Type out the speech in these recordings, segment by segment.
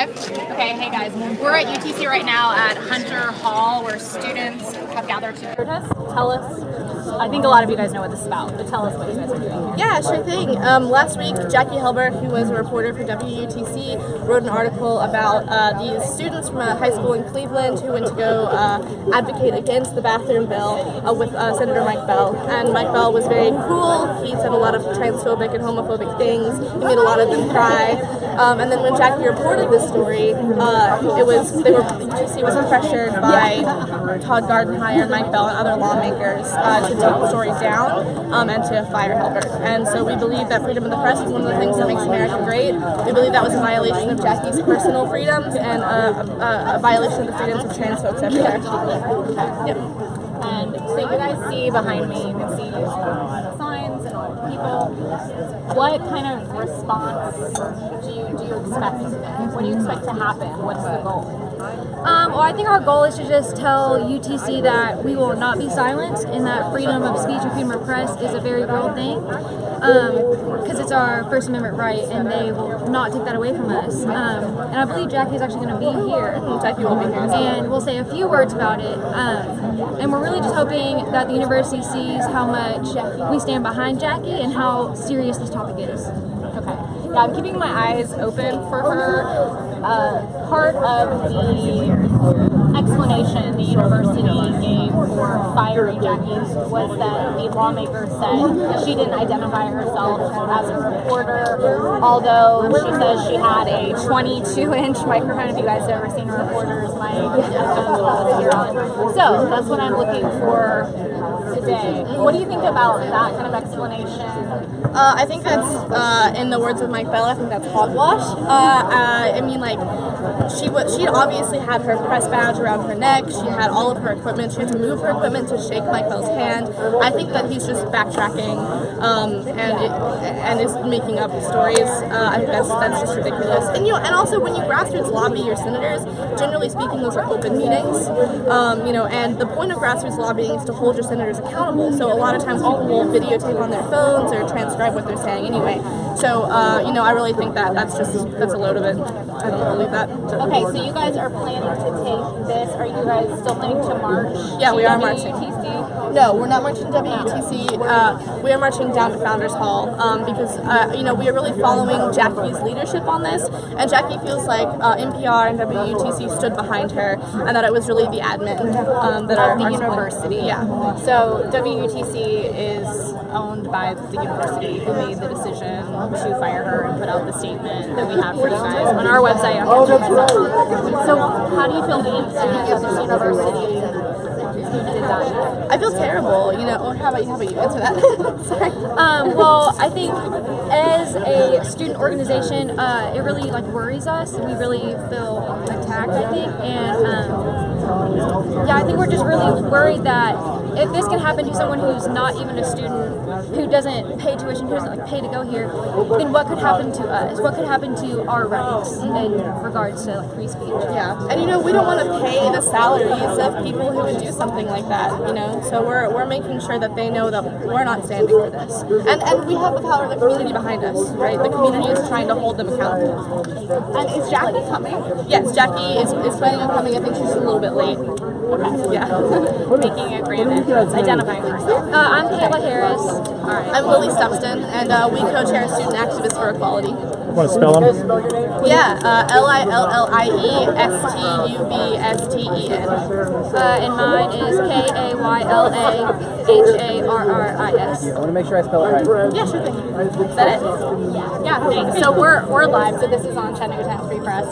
Live? Okay, hey guys. We're at UTC right now at Hunter Hall where students have gathered to protest. Tell us, I think a lot of you guys know what this is about, but tell us what you guys are doing. Yeah, sure thing. Last week, Jacqui Helbert, who was a reporter for WUTC, wrote an article about these students from a high school in Cleveland who went to go advocate against the bathroom bill with Senator Mike Bell. And Mike Bell was very cruel. He said a lot of transphobic and homophobic things. He made a lot of them cry. And then when Jacqui reported this story, UTC was pressured by Todd Gardenhire and Mike Bell and other lawmakers to take the story down and to fire Helbert. And so we believe that freedom of the press is one of the things that makes America great. We believe that was a violation of Jacqui's personal freedoms and a violation of the freedoms of trans folks everywhere. Yep. And so you guys see behind me, you can see signs and people. What kind of response do you expect today? What do you expect to happen? What's the goal? Well, I think our goal is to just tell UTC that we will not be silent and that freedom of speech and freedom of press is a very real thing because it's our First Amendment right and they will not take that away from us. And I believe Jacqui is actually going to be here. Jacqui will be here. And we'll say a few words about it. And we're really just hoping that the university sees how much we stand behind Jacqui and how serious this topic is. Okay. Yeah, I'm keeping my eyes open for her. Part of the explanation the university gave for firing Jacqui was that the lawmaker said she didn't identify herself as a reporter, although she says she had a 22-inch microphone. If you guys have ever seen a reporter's mic, so that's what I'm looking for today. What do you think about that kind of explanation? I think that's, in the words of Mike Bell, I think that's hogwash. I mean, like, she obviously had her press badge around her neck. She had all of her equipment. She had to move her equipment to shake Mike Bell's hand. I think that he's just backtracking and is making up stories. I think that's just ridiculous. And and also when you grassroots lobby your senators, generally speaking, those are open meetings. And the point of grassroots lobbying is to hold your senators accountable. So a lot of times people will videotape on their phones or transcribe what they're saying anyway. So I really think that's a load of it. I don't believe that. Okay, so you guys are planning to take this. Are you guys still planning to march? Yeah, we are marching. WUTC? No, we're not marching to WUTC. We are marching down to Founders Hall because we are really following Jacqui's leadership on this, and Jacqui feels like NPR and WUTC stood behind her, and that it was really the admin that are the university. Yeah. So WUTC is owned by the university who made the decision to fire her and put out the statement that we have for you guys on our website. So how do you feel being at this university who did that? I feel terrible, how about you answer that? Sorry. Well, I think as a student organization, it really worries us. We really feel attacked, I think, and I think we're just really worried that if this can happen to someone who's not even a student, who doesn't pay tuition, who doesn't pay to go here, then what could happen to us? What could happen to our rights in regards to free speech? Yeah, and we don't want to pay the salaries of people who would do something like that. So we're making sure that they know that we're not standing for this, and we have the power of the community behind us, right? The community is trying to hold them accountable. And is Jacqui coming? Yes, Jacqui is planning on coming. I think she's a little bit late. Okay. Yeah. Making it granted. Identifying herself. I'm Kayla Harris. All right. I'm Lily Stepston, and we co-chair Student Activists for Equality. Want to spell them? Yeah, LILLIESTUBSTEN. And mine is KAYLAHARRIS. I want to make sure I spell it right. Yeah, sure thing. Is that it? Yeah, thanks. So we're live, so this is on Chattanooga Times Free Press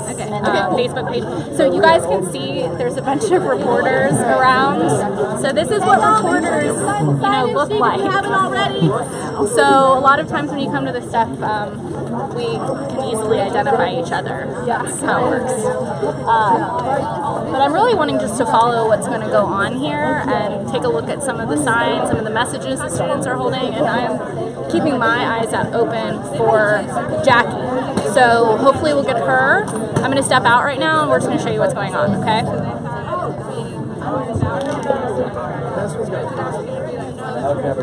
Facebook page. So you guys can see there's a bunch of reporters around. So this is what reporters, look like. We haven't already. So a lot of times when you come to this stuff, we can easily identify each other. That's how it works. But I'm really wanting just to follow what's going to go on here and take a look at some of the signs, some of the messages the students are holding, and I'm keeping my eyes out open for Jacqui. So hopefully we'll get her. I'm going to step out right now and we're just going to show you what's going on, okay? Okay.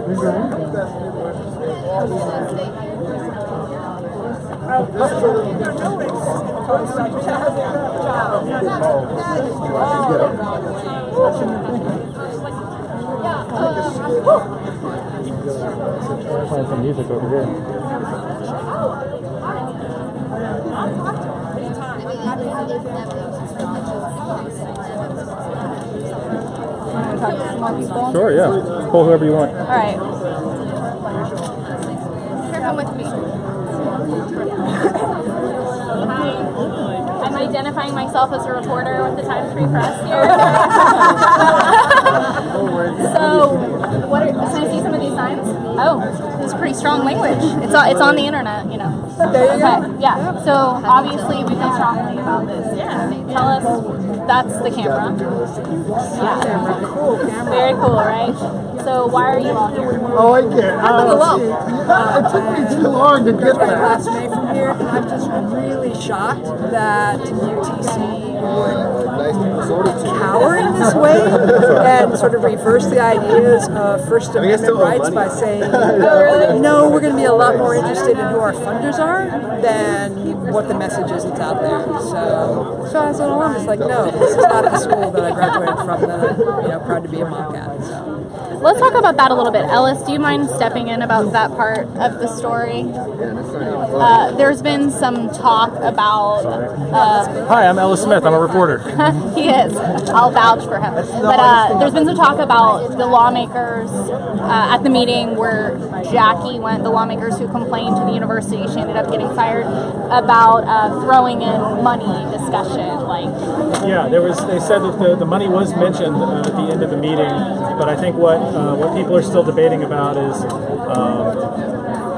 Playing some music over here. Talk to some more people? Sure, yeah. Pull whoever you want. All right. Here, come with me. Hi. I'm identifying myself as a reporter with the Times Free Press here. So, can I see some of these signs? Oh, this is pretty strong language. It's on the internet, you know. Okay, yeah. So obviously we feel strongly about this. Yeah. Tell us. That's the camera. Yeah. Cool camera. Very cool, right? So why are you all here? Oh, I get it. It took me too long to get there. Classmate from here. I'm just really shocked that UTC would cower in this way and sort of reverse the ideas of First Amendment rights by saying, no, we're going to be a lot more interested in who our funders are than what the message is that's out there. So as an alum, it's like, no, this is not the school that I graduated from that I'm proud to be a mock at. So. Let's talk about that a little bit. Ellis, do you mind stepping in about that part of the story? There's been some talk about... Hi, I'm Ellis Smith. I'm a reporter. He is. I'll vouch for him. But there's been some talk about the lawmakers at the meeting where Jacqui went, the lawmakers who complained to the university, she ended up getting fired, about throwing in money discussion. Yeah, they said that the money was mentioned at the end of the meeting, but I think what people are still debating about is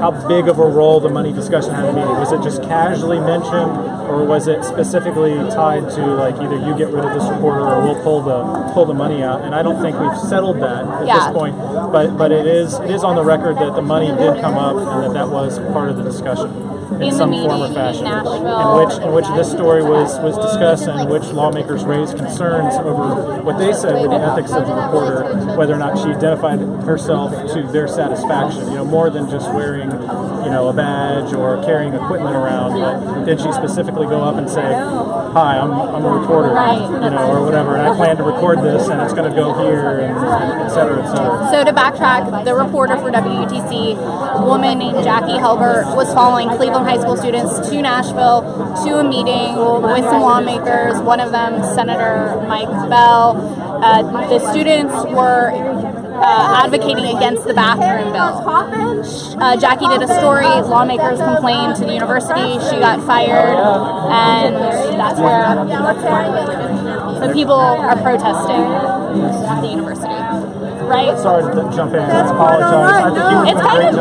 how big of a role the money discussion had in the meeting. Was it just casually mentioned, or was it specifically tied to either you get rid of this reporter or we'll pull the money out? And I don't think we've settled that at this point. But it is on the record that the money did come up and that was part of the discussion in some form or fashion. In which this story was discussed, and in which lawmakers raised concerns over what they said were the ethics of the reporter, whether or not she identified herself to their satisfaction. More than just wearing a badge or carrying equipment around, but did she specifically go up and say, "Hi, I'm a reporter," or whatever, and I plan to record this, and it's going to go here, and et cetera, et cetera. So to backtrack, the reporter for WUTC, a woman named Jacqui Helbert, was following Cleveland high school students to Nashville to a meeting with some lawmakers, one of them Senator Mike Bell. The students were advocating against the bathroom bill. Jacqui did a story, lawmakers complained to the university, she got fired, and that's where the people are protesting at the university. Right? Sorry to jump in. I apologize. It's kind of a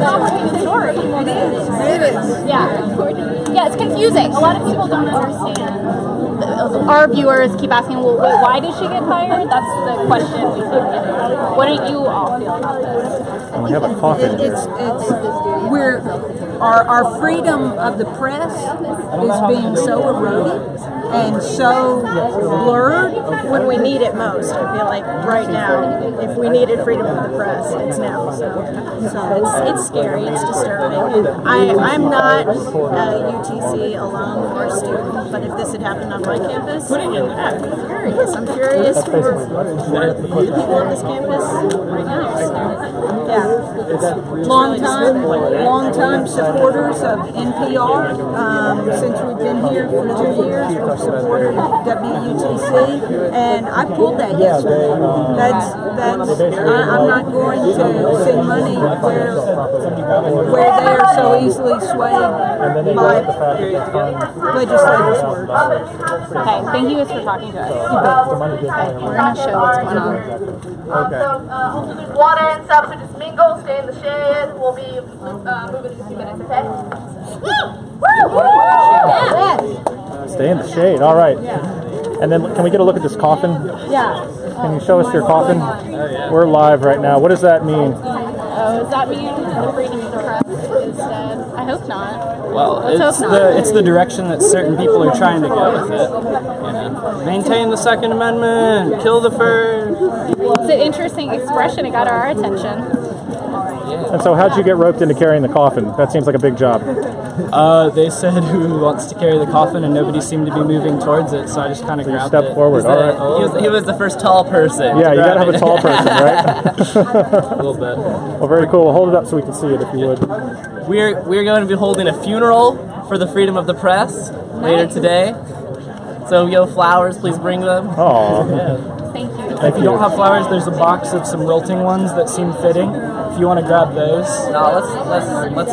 complicated story. It is. Yeah, it's confusing. A lot of people don't understand. Our viewers keep asking, well, wait, why did she get fired? That's the question we keep getting. What do you all feel about this? We have a coffin. Our freedom of the press is being so eroded and so blurred when we need it most. I feel like right now, if we needed freedom of the press, it's now. So it's scary, it's disturbing. I'm not a UTC alum or student, but if this had happened on my campus, I'd be furious. I'm furious for the people on this campus right now. So, yeah, long time supporters of NPR. Since we've been here for 2 years, we've supported WUTC, and I pulled that yesterday. I'm not going to send money where they are so easily swayed by legislators' words. Okay, thank you for talking to us. Okay, we're going to show what's going on. Water and stuff, so just mingle, stay in the shade. We'll be moving in a few minutes, okay? Stay in the shade. All right. And then can we get a look at this coffin? Yeah. Can you show us your coffin? We're live right now. What does that mean? Does that mean the freedom of the press instead? I hope not. Well, it's the direction that certain people are trying to go with it. Maintain the Second Amendment, kill the first. It's an interesting expression. It got our attention. And so how'd you get roped into carrying the coffin? That seems like a big job. They said who wants to carry the coffin, and nobody seemed to be moving towards it, so I just kind of grabbed it. Step forward, all right. He was the first tall person. Yeah, you gotta have a tall person, right? A little bit. Well, very cool. Well, hold it up so we can see it, if you would. We're going to be holding a funeral for the freedom of the press later today. So, flowers, please bring them. Oh. Yeah. Thank you. If you don't have flowers, there's a box of some wilting ones that seem fitting. If you want to grab those. No, let's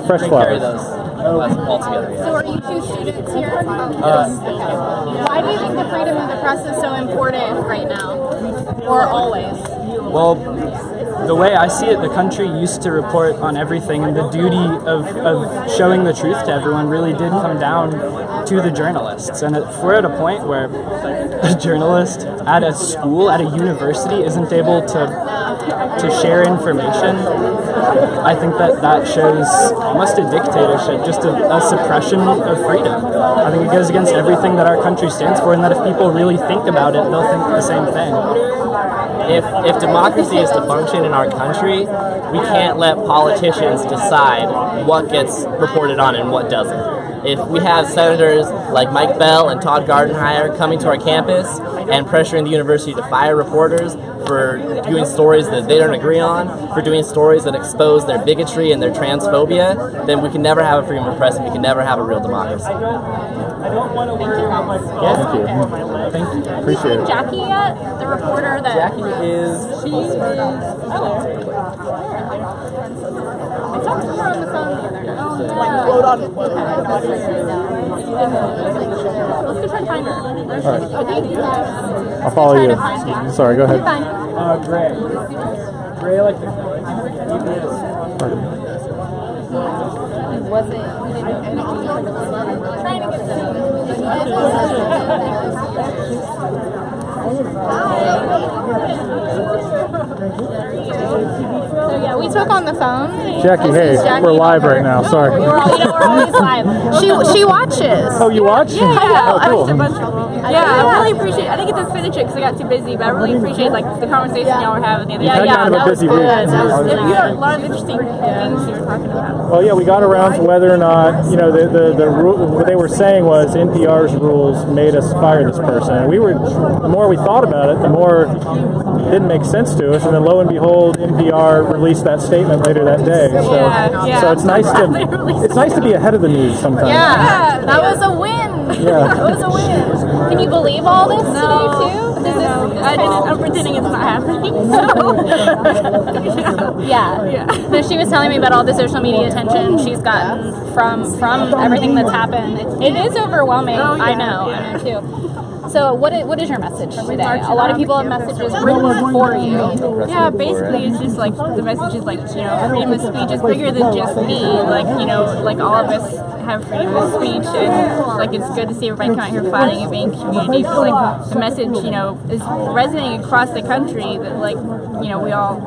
fresh carry flowers. those. All together, yeah. So are you two students here? Why do you think the freedom of the press is so important right now? Or always? Well, the way I see it, the country used to report on everything, and the duty of showing the truth to everyone really did come down to the journalists. And if we're at a point where a journalist at a school, at a university, isn't able to share information, I think that shows almost a dictatorship, just a suppression of freedom. I think it goes against everything that our country stands for, and that if people really think about it, they'll think the same thing. If democracy is to function in our country, we can't let politicians decide what gets reported on and what doesn't. If we have senators like Mike Bell and Todd Gardenhire coming to our campus and pressuring the university to fire reporters for doing stories that they don't agree on, for doing stories that expose their bigotry and their transphobia, then we can never have a freedom of press and we can never have a real democracy. Thank you. Thank you. Appreciate it. Jacqui yet? The reporter that... Jacqui is... I talked to her on the phone the other day. Let's go try to find her. All right. I'll follow you. Sorry, go ahead. Gray. Gray, like the... Was it? We didn't know. Trying to get them. So yeah, we spoke on the phone. Jacqui, hey, we're live right now. Sorry. We're always live. She watches. Oh, you watch? Yeah, oh, cool. I bunch of them. Yeah, I really appreciate. I didn't get to finish it because I got too busy, but I really appreciate the conversation y'all were having the other day. Kind of a busy week. You had a lot of interesting things you were talking about. Well, yeah, we got around to whether or not, what they were saying was NPR's rules made us fire this person. And the more we thought about it, the more it didn't make sense to us. And then lo and behold, NPR released that statement later that day. So it's nice to be ahead of the news sometimes. Yeah, that was a win. Yeah. That was a win. Can you believe all this today too? I'm pretending it's not happening. Yeah. No, she was telling me about all the social media attention she's gotten from everything that's happened. It is overwhelming. I know too. So what is your message today? A lot of people have messages written for you. Yeah, basically it's just like the message is like, freedom of speech is bigger than just me. Like, like all of us have freedom of speech, and it's good to see everybody come out here fighting and being community. But the message, is resonating across the country that we all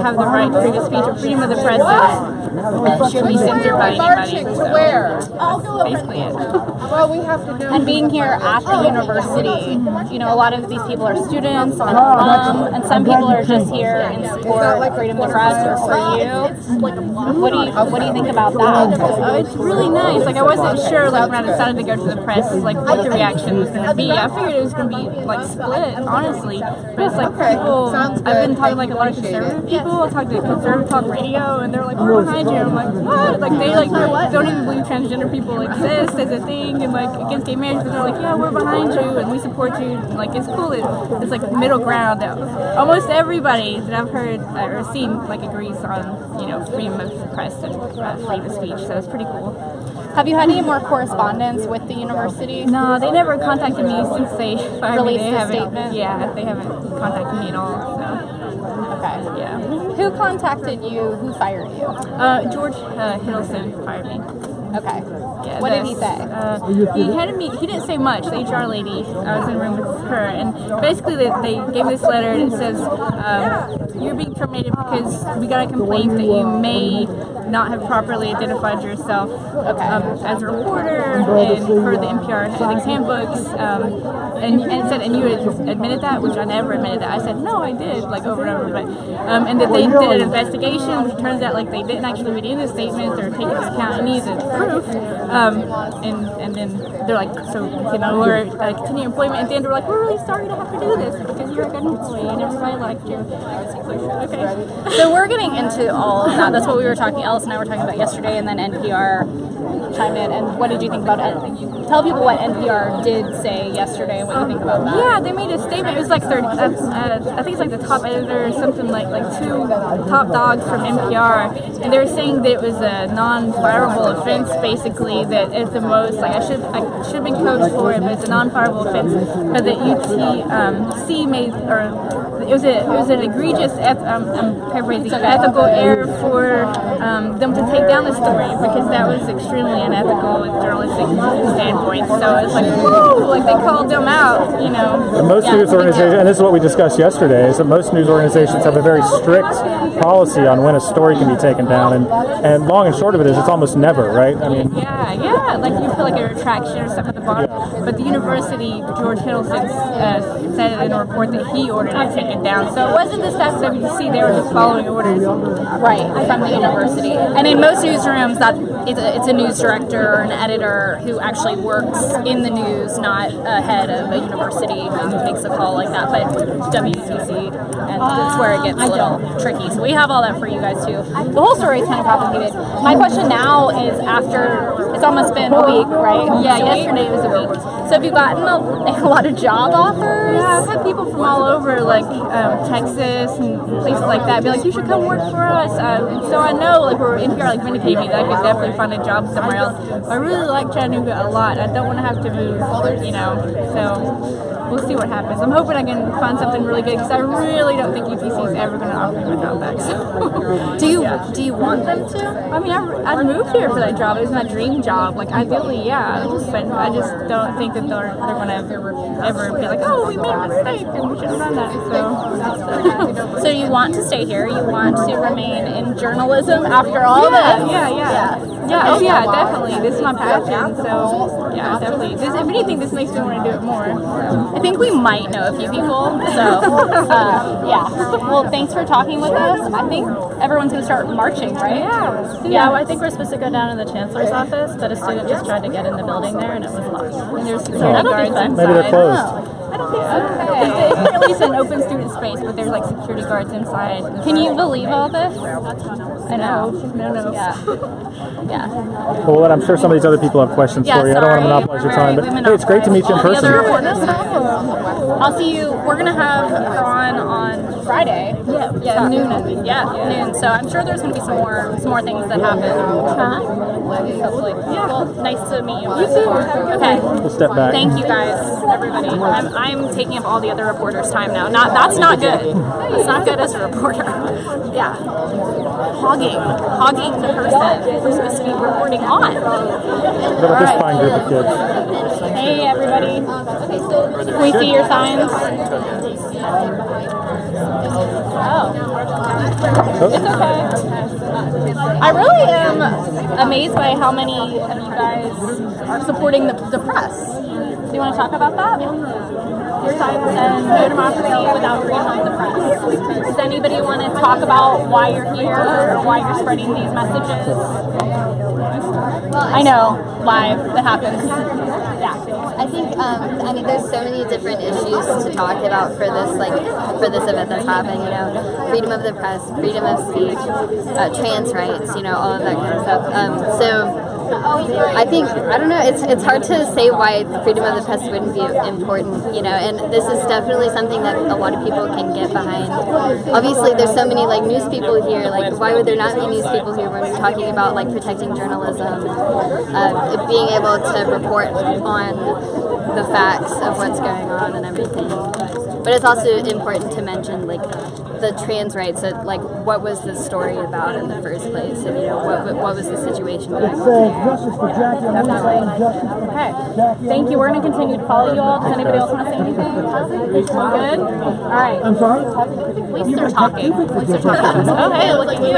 have the right to freedom of speech or freedom of the press that shouldn't be censored by anybody. So Where? that's basically it. Well, we have to know. And being here at the university, a lot of these people are students and alum, and some people are just here in support of freedom of press or for you. What do you think about that? It's really nice. I wasn't sure when I decided to go to the press, what the reaction was going to be. I figured it was going to be split, honestly. But it's people. I've been talking to a lot of conservative people. I talked to conservative talk radio, and they're like, "We're behind you." I'm like, "What?" They don't even believe transgender people exist as a thing, and against gay marriage. But they're like, "Yeah, we're behind you, and we support you." It's cool. It's middle ground. Almost everybody that I've heard or seen agrees on freedom of press and freedom of speech. So it's pretty cool. Have you had any more correspondence with the university? No, they never contacted me since they fired me. Released the statement? Yeah, they haven't contacted me at all. So. Okay. Yeah. Who contacted you? Who fired you? George Hiddleston fired me. Okay. Yeah, what did he say? He didn't say much. The HR lady, I was in a room with her, and basically they gave me this letter that says, you're being terminated because we got a complaint that you may not have properly identified yourself as a reporter and for the NPR ethics handbooks, and you had admitted that, which I never admitted that. I said no, I did, like over and over, but and that they did an investigation, which turns out like they didn't actually read any of the statements or take into account any of the proof, and then they're like, so you know, we're continue employment, and then they're like, we're really sorry to have to do this because you're a good employee and everybody liked you. Okay. So we're getting into all of that. That's what we were talking. Alice and I were talking about yesterday, and then NPR chimed in. And what did you think about it? Tell people what NPR did say yesterday and what you think about that. Yeah, they made a statement. It was like I think it's like the top editor or something, like two top dogs from NPR, and they were saying that it was a non-fireable offense, basically. That at the most, like I should have been coached for it, but it's a non-fireable offense. But that UTC made, or it was an egregious, I'm paraphrasing, ethical error for them to take down the story, because that was extremely unethical with journalistic standpoint. So it's like, woo, like they called them out, you know. And most news organizations, and this is what we discussed yesterday, is that most news organizations have a very strict policy on when a story can be taken down, and long and short of it is it's almost never, right? I mean, yeah, like you feel like a retraction or something at the bottom, but the university, George Hiddleston said in a report that he ordered it taken down. So it wasn't the staff of WUTC, they were just following orders. Right, from the university. And in most newsrooms, that it's a news director or an editor who actually works in the news, not a head of a university who makes a call like that, but WUTC, and that's where it gets a little tricky. So we have all that for you guys too. The whole story is kind of complicated. My question now is, after it's almost been a week, right? Yeah, yesterday was a week. So have you gotten a lot of job offers? Yeah, I've had people from all over, like Texas and places like that, be like, you should come work for us. So I know, like, we're NPR, like, vindicated me, that I could definitely find a job somewhere else. I really like Chattanooga a lot. I don't want to have to move, you know, so we'll see what happens. I'm hoping I can find something really good, because I really don't think UTC is ever going to offer me my job back. So. Do you want them to? I mean, I'd moved here for that job. It was my dream job. Like, ideally, yeah. But I just don't think that they're going to ever be like, oh, we made a mistake and we should have done that. So you want to stay here? You want to remain in journalism after all that? Yeah, oh yeah, definitely. This is my passion, so yeah, definitely. If anything, this makes me want to do it more. I think we might know a few people, so yeah. Well, thanks for talking with us. I think everyone's going to start marching, right? Yeah, I think we're supposed to go down to the chancellor's office, but a student just tried to get in the building there, and it was locked. And there's security guards inside. Maybe they're closed. I don't think so. It's at least an open student space, but there's like security guards inside. Can you believe all this? I know. No. Yeah. Well, I'm sure some of these other people have questions for you. I don't want to monopolize your time, but hey, it's great to meet you in person. I'll see you. We're gonna have her on Friday. Yeah, noon. Noon. So I'm sure there's gonna be some more things that happen. Hopefully. Yeah. Well, nice to meet you. You too. Okay. We'll step back. Thank you guys, everybody. I'm taking up all the other reporters' time now. That's not good. That's not good as a reporter. Yeah. Hogging the person we're supposed to be reporting on. What about this fine group of kids? Hey, everybody. Can we see your signs? Oh. It's okay. I really am amazed by how many of you guys are supporting the press. Do you want to talk about that? Your sign says no democracy without freedom of the press. Does anybody want to talk about why you're here or why you're spreading these messages? I know, live, that happens. Yeah. I think, I mean, there's so many different issues to talk about for this event that's happening, you know, freedom of the press, freedom of speech, trans rights, you know, all of that kind of stuff. So I think, I don't know, it's hard to say why freedom of the press wouldn't be important, you know, and this is definitely something that a lot of people can get behind. Obviously, there's so many, like, news people here, like, why would there not be news people here when we're talking about, like, protecting journalism, being able to report on the facts of what's going on and everything. But it's also important to mention like the trans rights, that like what was the story about in the first place, and you know what was the situation going on. Justice for Jacqui. Okay. Thank you. We're going to continue to follow you all. Does anybody else want to say anything? Good? All right. I'm sorry? At least they're talking. Oh, hey, look at you.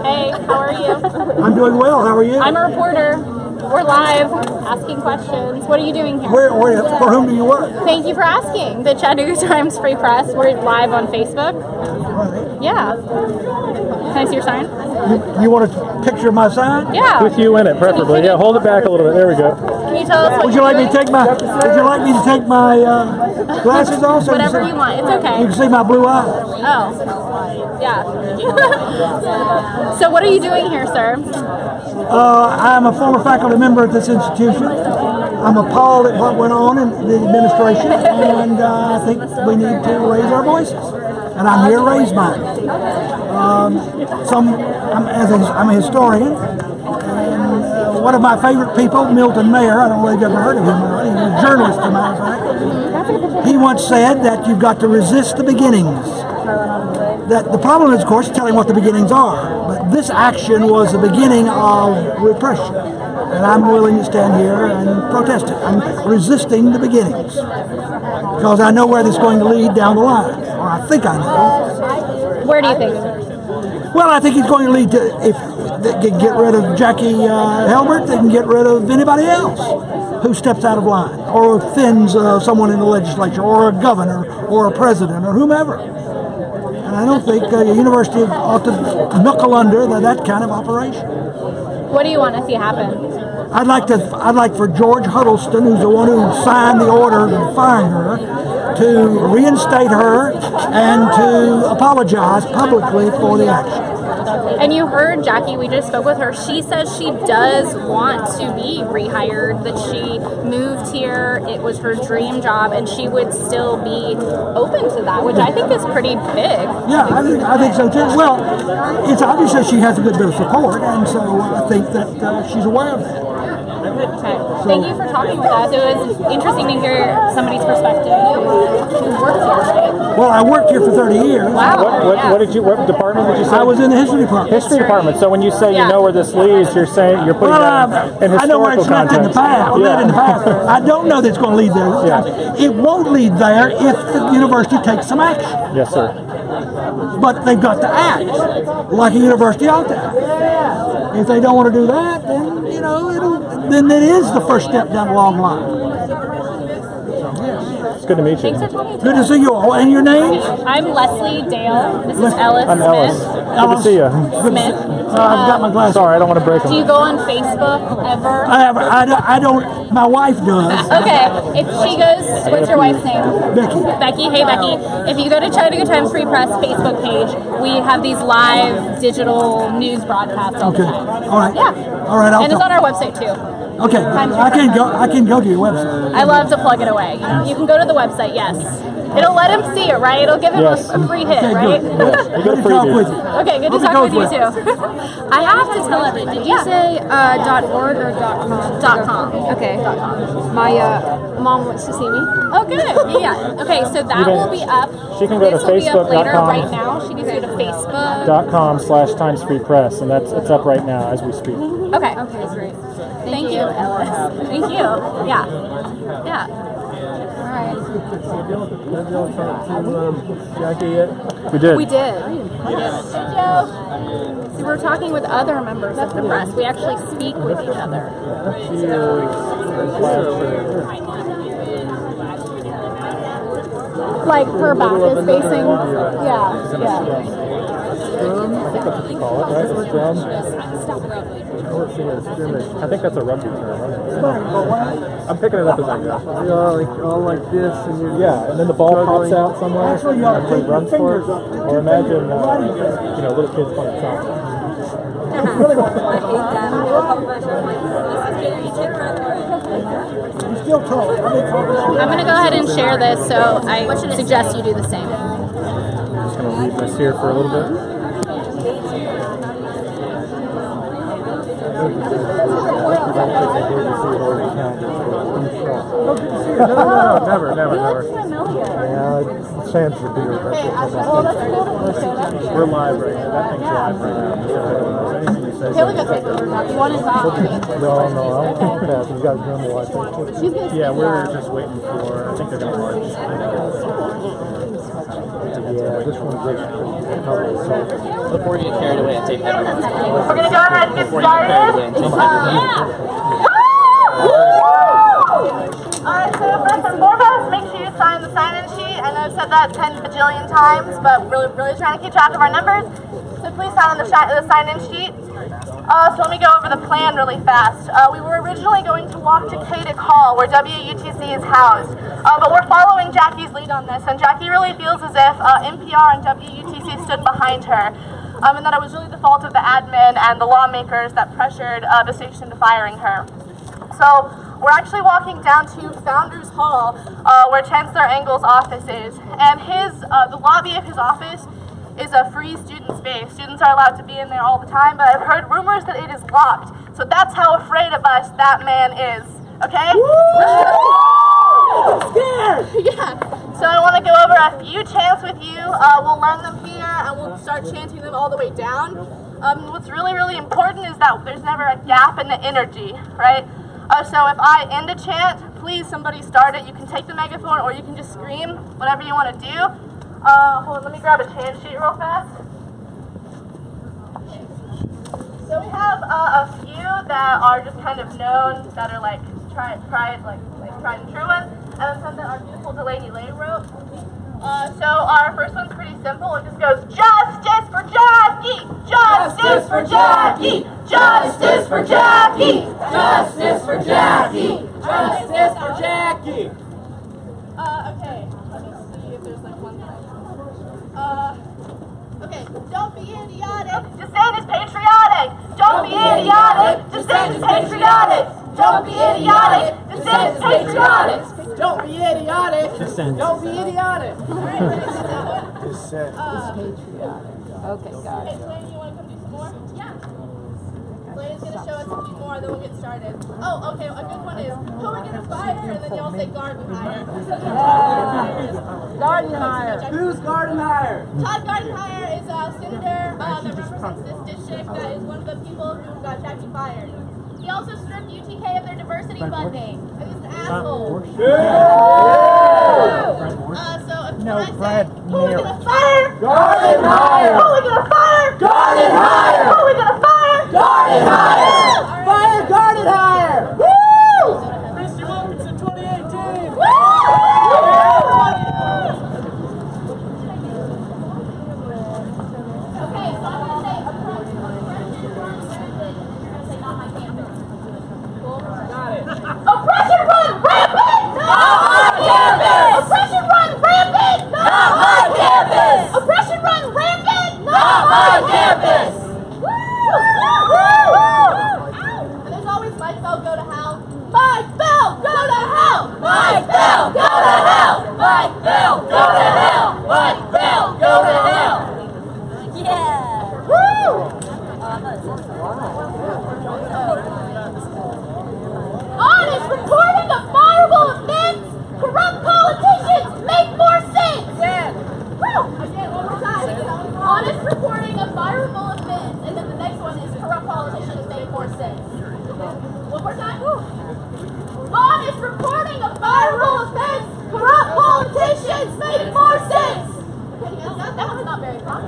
Hey, how are you? I'm doing well. How are you? I'm a reporter. We're live, asking questions. What are you doing here? For whom do you work? Thank you for asking. The Chattanooga Times Free Press. We're live on Facebook. Yeah. Can I see your sign? You want a picture of my sign? Yeah. With you in it, preferably. Yeah, hold it back a little bit. There we go. Can you tell us what Would you like me to take my glasses off? So whatever you want. It's okay. You can see my blue eye. Oh. Yeah. So what are you doing here, sir? I'm a former faculty member at this institution. I'm appalled at what went on in the administration, and I think we need to raise our voices. And I'm here to raise mine. I'm a historian, and one of my favorite people, Milton Mayer, I don't know if you've ever heard of him or not, he's a journalist, as a matter of fact. He once said that you've got to resist the beginnings. That the problem is, of course, telling what the beginnings are. But this action was the beginning of repression. And I'm willing to stand here and protest it. I'm resisting the beginnings. Because I know where this is going to lead down the line. Or I think I know. Where do you think? Well, I think it's going to lead to, if they can get rid of Jacqui Helbert, they can get rid of anybody else who steps out of line or offends someone in the legislature or a governor or a president or whomever. And I don't think a university ought to knuckle under that kind of operation. What do you want to see happen? I'd like for George Huddleston, who's the one who signed the order firing her, to reinstate her and to apologize publicly for the action. And you heard Jacqui, we just spoke with her. She says she does want to be rehired, that she moved here, it was her dream job, and she would still be open to that, which I think is pretty big. Yeah, I think so too. Well, it's obvious that she has a good bit of support, and so I think that she's aware of that. Okay. Thank you for talking with us. It was interesting to hear somebody's perspective who works here, right? Well, I worked here for 30 years. Wow. What department did you say? I was in the history department. History department. So when you say you know where this leads, you're saying you're putting that in historical context. I know where it's led in the past. Led in the past. I don't know that it's going to lead there this time. It won't lead there if the university takes some action. Yes, sir. But they've got to act like a university ought to act. If they don't want to do that, then then it is the first step down a long line. It's good to meet you. Thanks for talking to Good to see you all. And your names? I'm Leslie Dale. This is Ellis I'm Ellis. Smith. Good to see you. Smith. I've got my glasses. Sorry, I don't want to break them. Do you go on Facebook ever? I don't. My wife does. Okay. If she goes, what's your wife's name? Becky. Becky. Hey, Becky. If you go to Chattanooga Times Free Press Facebook page, we have these live digital news broadcasts all the time. All right. Yeah. All right. And it's on our website too. Okay. I can go to your website. I love to plug it away. You can go to the website. Yes. It'll let him see it, right? It'll give him a free hit, right? Good to talk with you. Okay, good to talk with you too. I have to tell everybody. Did you say .org or .com? .com. Okay. My mom wants to see me. Oh, good. Yeah. Okay, so that will be up. She can go to Facebook.com. Right Facebook.com. now, she needs to go to Facebook. .com/Times Free Press, and it's up right now as we speak. Okay. Okay, great. Thank you, Ellis. Thank you. Yeah. Yeah. We did. We did. So we're talking with other members of the press. We actually speak with each other. Like her back is facing. Yeah. I think that's a rugby term. I'm picking it up as I go. All like this, and and then the ball pops out somewhere, and everybody runs for it. Or imagine, little kids playing soccer. I'm going to go ahead and share this, so I suggest you do the same. I'm just going to leave this here for a little bit. Oh, good to see you. No, never. Yeah, Sam's the beer. We're live right now. That thing's live right now. So anything you say. Kayla got taken over. You want to talk? No, I don't think that. You guys know what? Yeah, we're just waiting for, I think they're going to march. Yeah, this one gets Before you get carried away and take everyone's time. We're going to go ahead and get started. Alright, so first and foremost, make sure you sign the sign-in sheet. I know I've said that 10 bajillion times, but we're really trying to keep track of our numbers. So please sign on the sign-in sheet. So let me go over the plan really fast. We were originally going to walk to Cadic Hall, where WUTC is housed. But we're following Jacqui's lead on this, and Jacqui really feels as if NPR and WUTC stood behind her. And that it was really the fault of the admin and the lawmakers that pressured the station to firing her. So we're actually walking down to Founders Hall, where Chancellor Engel's office is. And the lobby of his office is a free student space. Students are allowed to be in there all the time, but I've heard rumors that it is locked. So that's how afraid of us that man is. Okay? I'm scared! Yeah. So I want to go over a few chants with you. We'll learn them here, and we'll start chanting them all the way down. What's really, really important is that there's never a gap in the energy, right? So if I end a chant, please somebody start it. You can take the megaphone or you can just scream, whatever you want to do. Hold on, let me grab a chant sheet real fast. So we have a few that are just kind of known, that are like tried and true ones, and then some that our beautiful Delaney Lay wrote. So our first one's pretty simple. It just goes, justice for Jacqui! Justice for Jacqui! Justice for Jacqui! Justice for Jacqui! Justice for Jacqui! Okay, let me see if there's like one more. Okay, don't be idiotic, dissent is patriotic! Don't be idiotic, dissent is patriotic! Don't be idiotic, dissent is patriotic! Don't be idiotic! Dissent. Don't be idiotic! Dissent is patriotic. Okay, got Okay, Blaine, you want to come do some more? Yeah. Blaine is going to show us a few more, then we'll get started. Oh, okay, a good one is, who are we going to fire? And then y'all say Gardenhire. Gardenhire. Who's Gardenhire? Todd Gardenhire is a senator that represents this district that is one of the people who got Jacqui fired. He also stripped UTK of their diversity funding. And he's an asshole. So if I say, who are we going to fire? Gardenhire! Who are we going to fire? Gardenhire! Who are we going to fire? Gardenhire! Fire Gardenhire! Woo! Christy Wilkinson 2018! Woo! Okay, so I'm going to say oppression run rampant. Cool? Got it. Oppression run rampant! Not on campus! Oppression run rampant! Not on campus! Oppression run rampant! Not on campus! Woo! And there's always Mike Bell, go to hell. Mike Bell, go to hell! Mike Bell, go to hell! Mike Bell, go to hell! Mike Bell, go to hell! Yeah! Woo! Honest reporting of fireable events, corrupt politicians make more sense! Yeah! Woo! Again, one more time. Honest reporting of fireable events, and then the next one is corrupt politicians make more sense. One more time. Woo. Honest reporting of fireable events, corrupt politicians make more sense! That one's not very fun.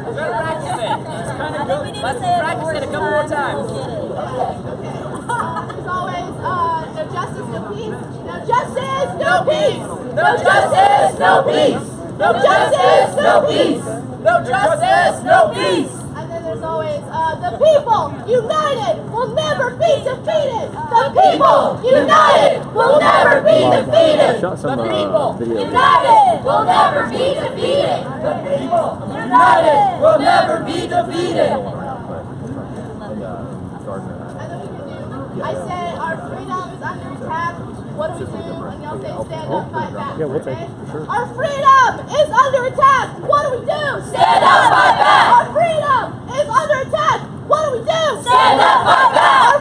Better practice it. It's kind of good. Let's practice it a couple more times. As always, no justice, no peace. No justice, no peace. No justice, no peace. No justice, no peace. No justice, no peace. And then there's always the people united will never be defeated. The people united will never be defeated. The people united will never be defeated. The people united will never be defeated. I say our freedom is under attack. What do we do? And y'all say stand up, fight back. Yeah, we'll take okay? it, for sure. Our freedom is under attack. What do we do? Stand up, fight back. Our freedom is under attack. What do we do? Stand up, fight back. Our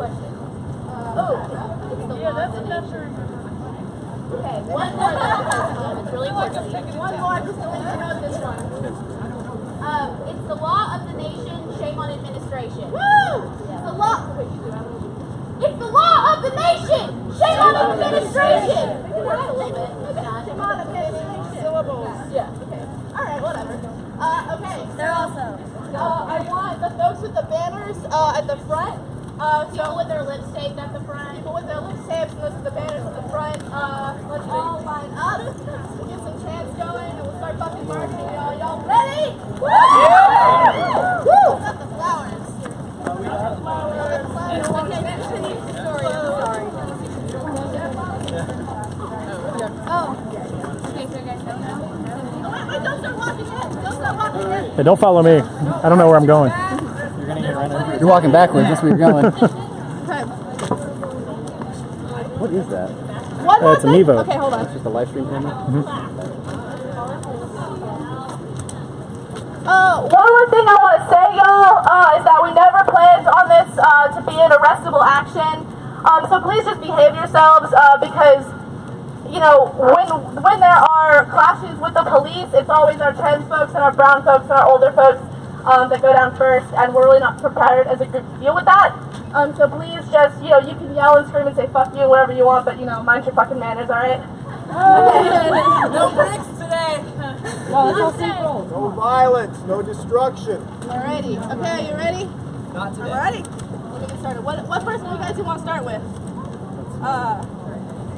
question. Okay, one more. It's really important. One more, just to let you know this one. It's the law of the nation, shame on administration. Woo! It's the law. It's the law of the nation, shame on administration. Maybe not a little bit. Maybe not. Shame on administration. Syllables. Yeah. Okay. All right. Whatever. Okay. They're also. I want the folks with the banners at the front. People with their lips taped at the front. People with their lips taped, and those with the banners at the front. Let's all line up. We'll get some chants going, and we'll start fucking marching. Y'all ready? Woo! Yeah! Woo! Got the flowers. We got the flowers. Okay, continue the story. Sorry. Okay, so guys, Wait, don't start walking in. Don't start walking in. Hey, don't follow me. I don't know where I'm going. You're gonna get run over. You're walking backwards. That's where you're going. Okay. What is that? One more It's an thing. Evo. Okay, hold on. It's just a live stream camera? One more thing I want to say, y'all, is that we never planned on this to be an arrestable action. So please just behave yourselves because, you know, when there are clashes with the police, it's always our trans folks and our brown folks and our older folks that go down first, and we're really not prepared as a group to deal with that. So please just, you know, you can yell and scream and say fuck you, whatever you want, but, you know, mind your fucking manners, alright? No bricks today. No violence, no destruction. Alrighty. Okay, you ready? Not today. Alrighty. Let me get started. What person do you guys want to start with?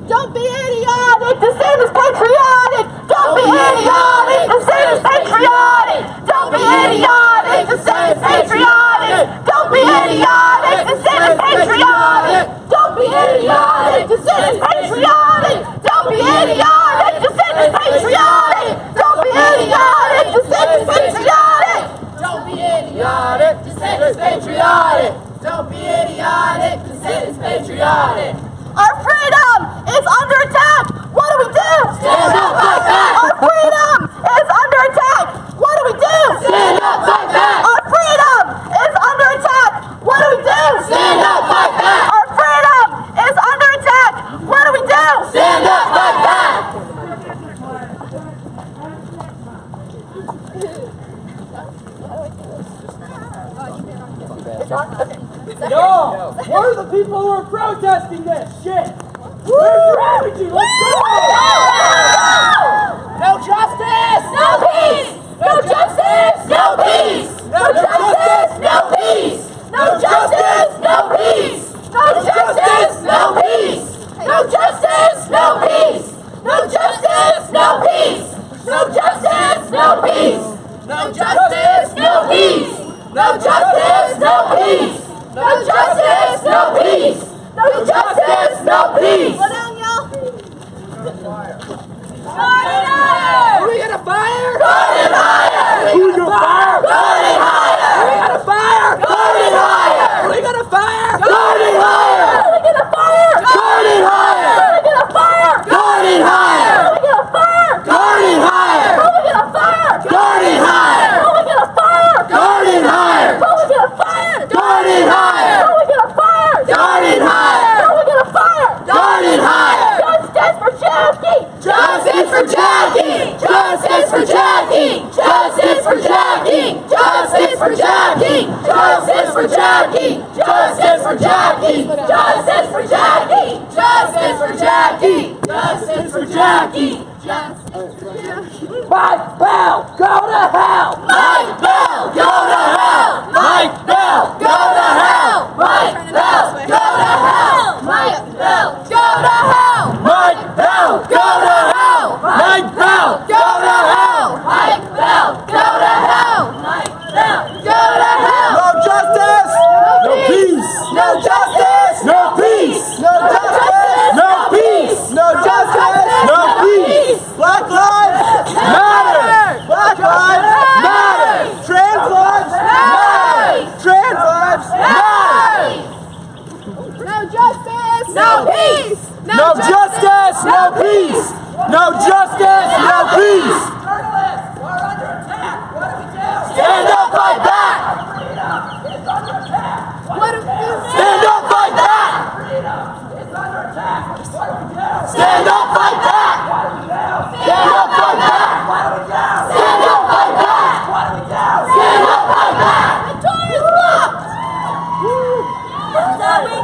Don't be idiotic! The same is patriotic! Don't be idiotic! The same is patriotic! Don't be idiotic! The same is patriotic! Don't be idiotic! The same is patriotic! Don't be idiotic! The same is patriotic! Don't be idiotic! The same is patriotic! Don't be idiotic! The same is patriotic! Don't be idiotic! The same is patriotic! Don't be idiotic! The same is patriotic! Our freedom is under attack! What do we do? Stand up, fight back! Our freedom is under attack! What do we do? Stand up, fight back! Our freedom is under attack! What do we do? Stand up, fight back! Our freedom is under attack! What do we do? Stand up, fight back! Yo, we're the people who are protesting this shit. Where's your attitude? Let's go! No justice! No peace! No justice! No peace! No justice! No peace! No justice! No peace! No justice! No peace! No justice! No peace! No justice! No peace! No justice! No peace! No justice! No peace! No justice! No peace! No justice, no peace! No justice, no peace! Slow down, y'all! Are we gonna fire? Garden higher! Who's gonna fire? Garden higher! Are we gonna fire? Garden higher! Are we gonna fire? Garden higher! Are we gonna fire? Garden higher! Are we gonna fire? Garden higher! Are we gonna fire? Garden higher! Are we gonna fire? Garden higher! Are we gonna fire? Garden higher! Are we gonna fire? Garden higher! Are we gonna fire? Garden higher! Are we gonna fire? Garden higher! Justice for Jacqui! Justice for Jacqui! Justice for Jacqui! Justice for Jacqui! Justice for Jacqui! Justice for Jacqui! Justice for Jacqui! Justice for Jacqui! Justice for Jacqui! Justice for Jacqui! Mike Bell, go to hell! Mike Bell, go to hell! Mike Bell, go to hell! Mike Bell, go to hell! Mike Bell, go to hell! Mike Bell, go to hell! Mike Bell, go to hell! Mike Bell, go to hell! Mike Bell, go to hell! No justice! No peace! No justice! No peace! No justice! No peace! No justice! No peace! Black lives matter! Black lives matter! Trans lives matter! Trans lives matter! No justice! No peace! No justice! No peace! No justice! No peace! Journalists, we're under attack. What do we do? Stand up, fight back! What do we do? Stand up, fight back!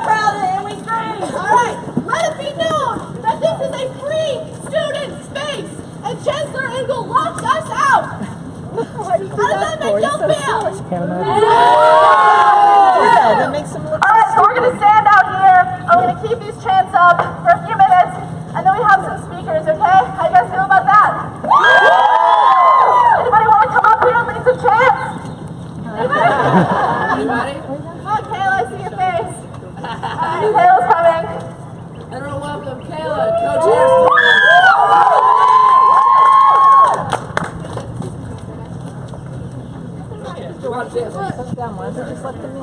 proud of it and we scream. All right, let it be known that this is a free student space, and Chancellor Engel locked us out. How does that make you feel? Yeah, that makes them look. All right, so we're going to stand out here. I'm going to keep these chants up for a few minutes, and then we have some speakers, okay? How you guys feel about that? Anybody want to come up here and lead some chants? Anybody? Oh, Kayla, I see your face. All right, Kayla's coming. Everyone welcome Kayla. Go cheers. Why does it just let them in?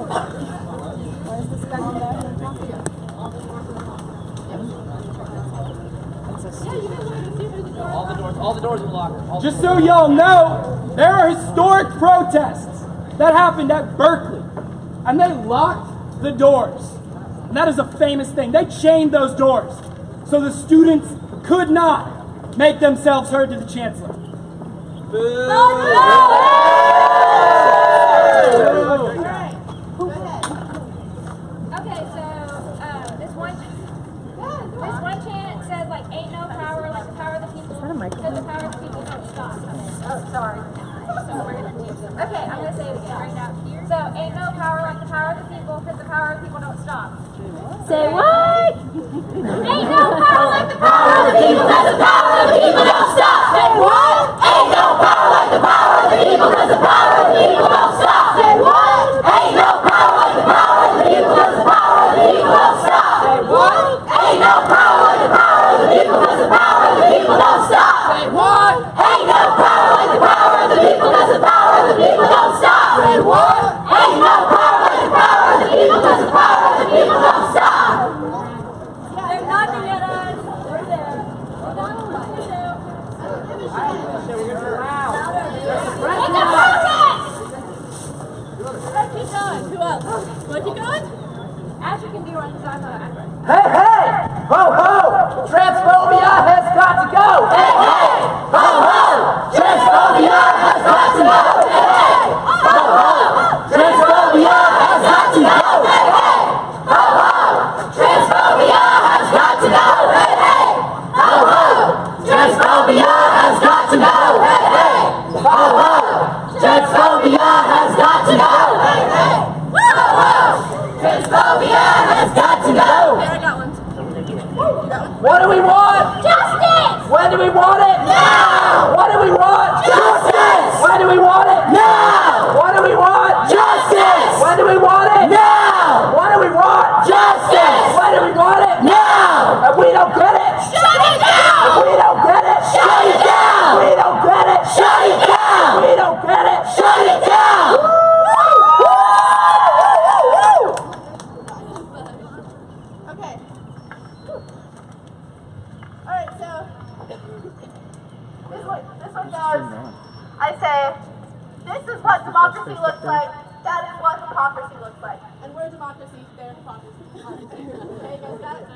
Why is this guy come back and talk to you? All the doors are locked. Just so y'all know, there are historic protests that happened at Berkeley, and they locked the doors. And that is a famous thing. They chained those doors so the students could not make themselves heard to the chancellor. Okay, so this one chant says like ain't no power like the power of the people. Because the power of the people don't stop. Oh, sorry. So we're gonna do this. Okay, I'm gonna say it again right now. So ain't no power like the power of the people because the power of the people don't stop. Say what? Ain't no power like the power of the people because the power of the people don't stop. Say what? Ain't no power like the power of the people because the power of the people don't stop. Say what? Ain't no power like the power of the people because the power of the people don't stop. Say what? Ain't no power like the power of the people because the power of the people don't stop. Say what? Ain't no power like the power of the people because the power of the people don't stop. Say what? Ain't no power like the power of the people because the power of the people don't stop. They're knocking at us. We're there. It's a protest! Let's keep going. Who else? Want to keep going? Asher can do one because I'm not Asher. Hey, hey! Ho, ho! Transphobia has got to go! Hey, hey! Ho, ho! Transphobia has got to go! Hey, hey! Ho, ho! Transphobia has got to go! Hey, hey! Ho, ho! Transphobia has got to go! Hey, hey! Ho, ho! Transphobia has got to go! Hey, hey! Ho, ho! Transphobia has got to go! Hey, hey! Ho, ho! Transphobia has got to go! I got one. What do we want? Justice! When do we want it? Now! What do we want? Justice! When do we want it? Now! What do we want? Justice! When do we want it? Now! What do we want? Justice! When do we want it? Now! And we don't get it. Shut it down! We don't get it. Shut it down! We don't get it. Shut it down! We don't get it. Shut it down! Okay. Alright, so this one goes. I say, this is what democracy looks like. That is what hypocrisy looks like. And we're democracy, they're hypocrisy. Okay, you guys got it?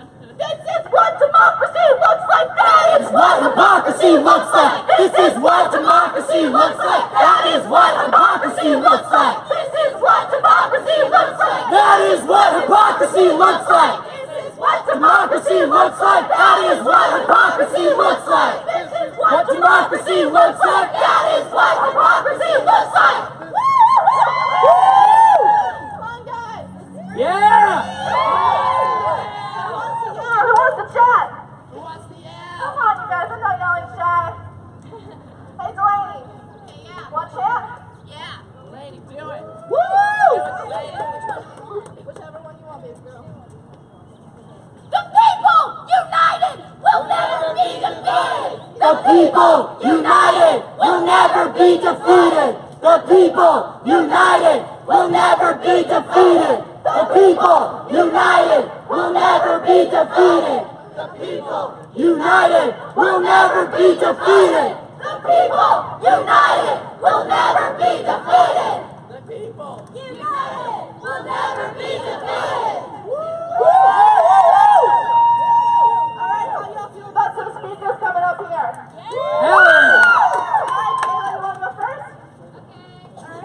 This is what democracy looks like. That is what hypocrisy looks like. This is what democracy looks like. That is what hypocrisy looks like. This is what democracy looks like. That is what hypocrisy looks like. This is what Democracy looks like. That is what hypocrisy looks like. This is What democracy looks like. That is what hypocrisy looks like. Come on, guys. Yeah! Who wants to chat? Who wants to yell? Come on, you guys. I'm not yelling shy. Hey, Delaney. Hey, yeah. Want to chat? Yeah. Delaney, do it. Woo! Whichever one you want, baby girl. The people united will never be defeated. The people united will never be defeated. The people united will never be defeated. The people united will never be defeated. The people united will never be defeated. The people united will never be defeated. The people United will never be defeated. Alright, how do y'all feel about some speakers coming up here? Alright, Kayla, you want to go first? Okay.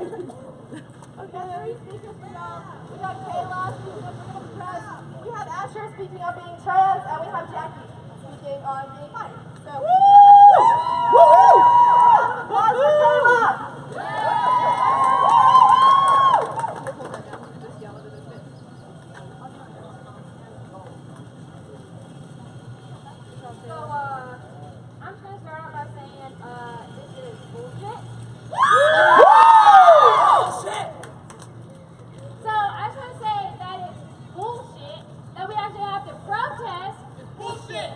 Okay, 3 speakers for y'all. We got Kayla, who's representative of the press. Fisher speaking on being trans, and we have Jacqui speaking on being white. So, applause for Kayla! So, I'm just going to start out by saying this is bullshit. So, I just want to say that it's bullshit that we actually have to protest bullshit.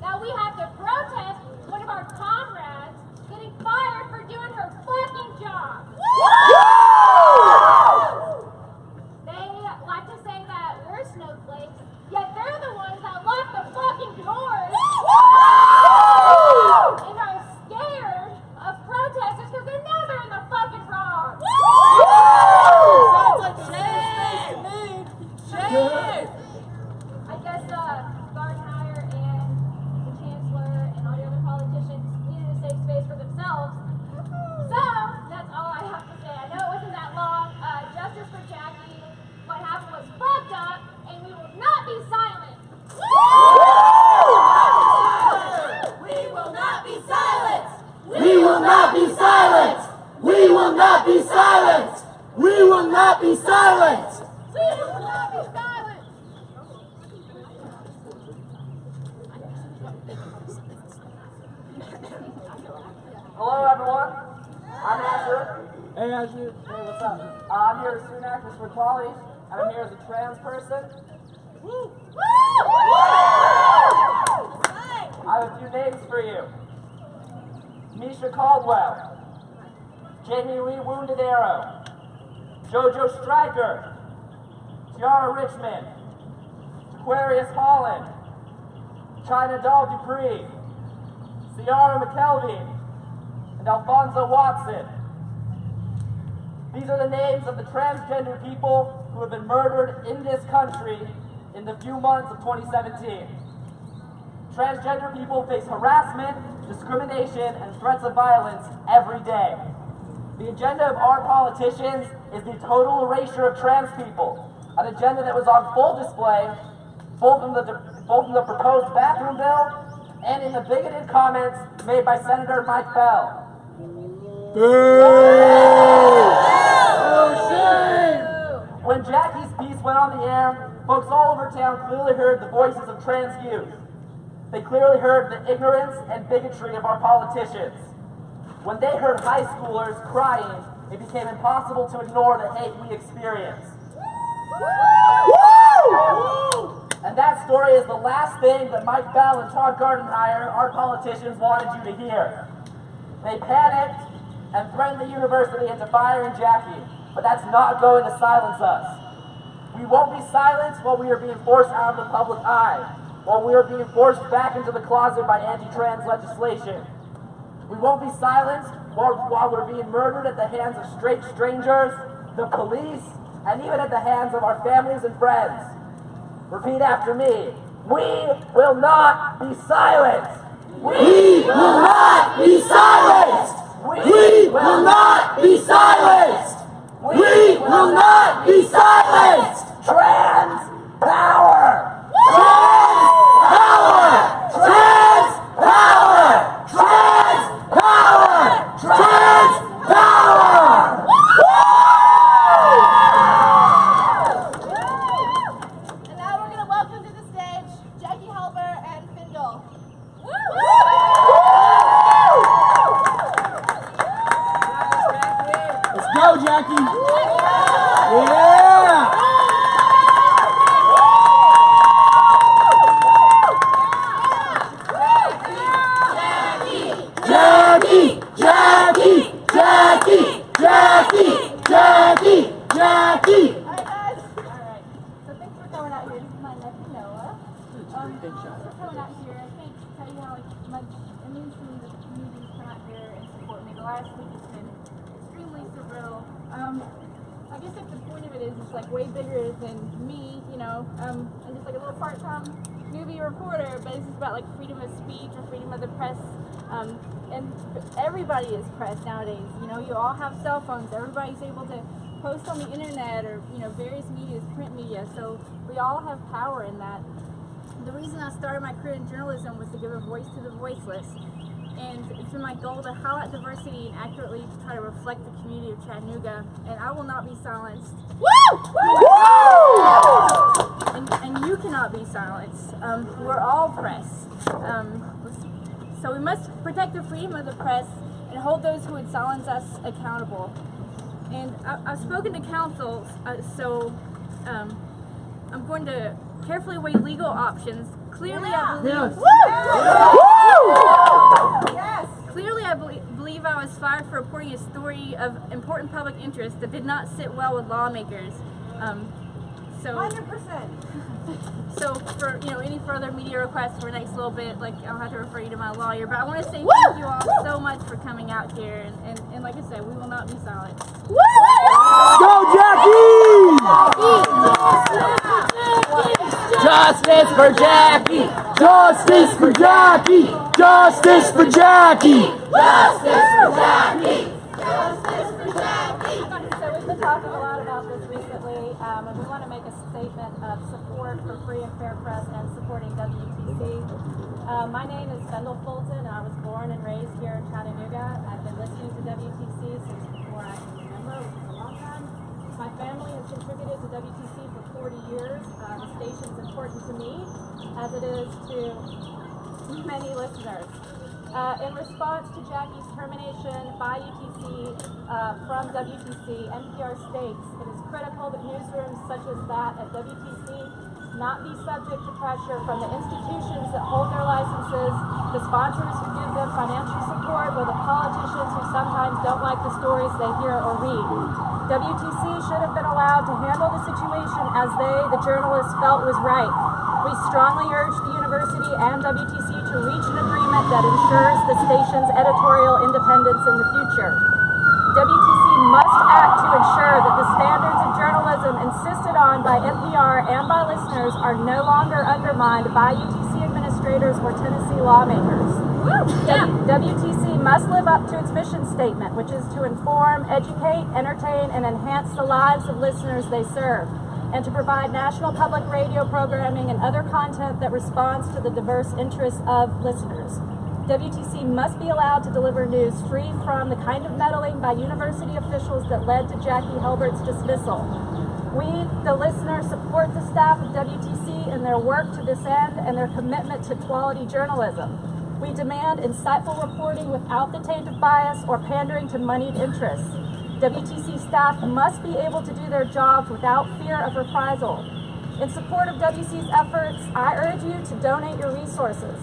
That we have to protest one of our comrades getting fired for doing her fucking job. They like to say that we're snowflakes, yet they're the ones that lock the fucking doors and are scared of protesters because they know they're in the fucking wrong. Sounds like shame to me. Shame. I guess Gardenhire and the Chancellor and all the other politicians needed a safe space for themselves. So, that's all I have to say. I know it wasn't that long. Justice for Jacqui. What happened was fucked up, and we will not be silent. We will not be silenced. We will not be silenced. We will not be silenced. We will not be silenced. We will not be silenced. Hello, everyone. I'm Asher. Hey, Asher. Hey, what's up? I'm here as Student Actors for Equality, and I'm here as a trans person. I have a few names for you. Misha Caldwell, Jamie Lee Wounded Arrow, Jojo Stryker, Tiara Richmond, Aquarius Holland, China Doll Dupree, Ciara McKelvey, and Alfonso Watson. These are the names of the transgender people who have been murdered in this country in the few months of 2017. Transgender people face harassment, discrimination, and threats of violence every day. The agenda of our politicians is the total erasure of trans people, an agenda that was on full display both in the proposed bathroom bill and in the bigoted comments made by Senator Mike Bell. When Jacqui's piece went on the air, folks all over town clearly heard the voices of trans youth. They clearly heard the ignorance and bigotry of our politicians. When they heard high schoolers crying, it became impossible to ignore the hate we experience. And that story is the last thing that Mike Bell and Todd Gardenhire, our politicians, wanted you to hear. They panicked and threatened the university into firing Jacqui, but that's not going to silence us. We won't be silenced while we are being forced out of the public eye, while we are being forced back into the closet by anti-trans legislation. We won't be silenced while we're being murdered at the hands of straight strangers, the police, and even at the hands of our families and friends. Repeat after me. We will not be silenced. We will not be silenced. We will not be silenced. We will not be silenced. Trans power! Trans power! Trans power! Trans power! Trans power! And now we're going to welcome to the stage Jacqui Helbert and Findle. Let's go, Jacqui! Yeah! Jacqui! Jacqui! Jacqui! Jacqui! Jacqui! Jacqui! Alright, so thanks for coming out here. This is my nephew Noah. Thanks for coming out here. I can't tell you how much it means to me that the community's come out here and support me. The last week has been extremely surreal. I guess like the point of it is it's like way bigger than me, you know. I'm just like a little part-time movie reporter, but this is about like freedom of speech or freedom of the press. And everybody is press nowadays. You know, you all have cell phones. Everybody's able to post on the internet or various medias, print media. So we all have power in that. The reason I started my career in journalism was to give a voice to the voiceless. And it's been my goal to highlight diversity and accurately try to reflect the community of Chattanooga. And I will not be silenced. Woo! And you cannot be silenced. We're all press. So we must protect the freedom of the press and hold those who would silence us accountable. And I've spoken to counsel, so I'm going to carefully weigh legal options. Clearly, I believe I was fired for reporting a story of important public interest that did not sit well with lawmakers. 100%. So for any further media requests for the next little bit, I'll have to refer you to my lawyer. But I want to say thank you all so much for coming out here, and like I said, we will not be silent. Go Jacqui! Justice for Jacqui! Justice for Jacqui! Justice for Jacqui! Justice for Jacqui! Justice for Jacqui! So we've been talking a lot about this recently, and we want to make a statement of support for free and fair press and supporting WUTC. My name is Vendel Fulton, and I was born and raised here in Chattanooga. I've been listening to WUTC since before I can remember, which is a long time. My family has contributed to WUTC for 40 years. The station's important to me, as it is to many listeners. In response to Jacqui's termination by UTC from WUTC, NPR states it is critical that newsrooms such as that at WUTC not be subject to pressure from the institutions that hold their licenses, the sponsors who give them financial support, or the politicians who sometimes don't like the stories they hear or read. WUTC should have been allowed to handle the situation as they, the journalists, felt was right. We strongly urge the university and WUTC to reach an agreement that ensures the station's editorial independence in the future. WUTC must act to ensure that the standards of journalism insisted on by NPR and by listeners are no longer undermined by UTC administrators or Tennessee lawmakers. WUTC must live up to its mission statement, which is to inform, educate, entertain, and enhance the lives of listeners they serve, and to provide national public radio programming and other content that responds to the diverse interests of listeners. WUTC must be allowed to deliver news free from the kind of meddling by university officials that led to Jacqui Helbert's dismissal. We, the listener, support the staff of WUTC in their work to this end and their commitment to quality journalism. We demand insightful reporting without the taint of bias or pandering to moneyed interests. WUTC staff must be able to do their jobs without fear of reprisal. In support of WUTC's efforts, I urge you to donate your resources.